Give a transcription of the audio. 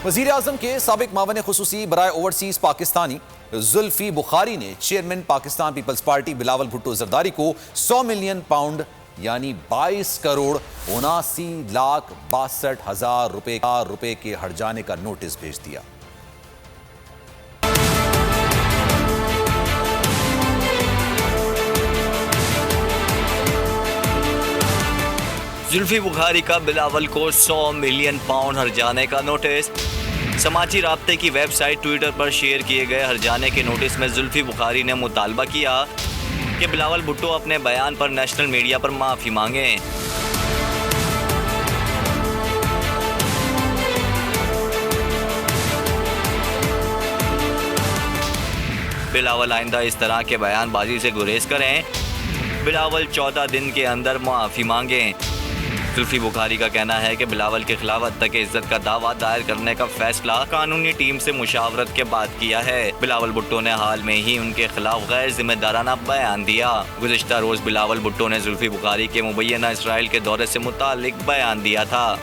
वज़ीर आज़म के साबिक मावन खुसूसी बराए ओवरसीज़ पाकिस्तानी जुल्फी बुखारी ने चेयरमैन पाकिस्तान पीपल्स पार्टी बिलावल भुट्टो जरदारी को 100 मिलियन पाउंड यानी 22 करोड़ 79,62,000 रुपए के हट जाने का नोटिस भेज दिया। जुल्फी बुखारी का बिलावल को 100 मिलियन पाउंड हर्जाने का नोटिस। समाजी राब्ते की वेबसाइट ट्विटर पर शेयर किए गए हर्जाने के नोटिस में जुल्फी बुखारी ने मुतालबा किया कि बिलावल भुट्टो अपने बयान पर नेशनल मीडिया पर माफ़ी मांगें। बिलावल आइंदा इस तरह के बयानबाजी से गुरेज करें। बिलावल 14 दिन के अंदर माफ़ी मांगें। जुल्फी बुखारी का कहना है कि बिलावल के खिलाफ हत्या की इज्जत का दावा दायर करने का फैसला कानूनी टीम से मुशावरत के बाद किया है। बिलावल भुट्टो ने हाल में ही उनके खिलाफ गैर जिम्मेदाराना बयान दिया। गुज़िश्ता रोज बिलावल भुट्टो ने जुल्फी बुखारी के मुबैना इसराइल के दौरे से मुतालिक बयान दिया था।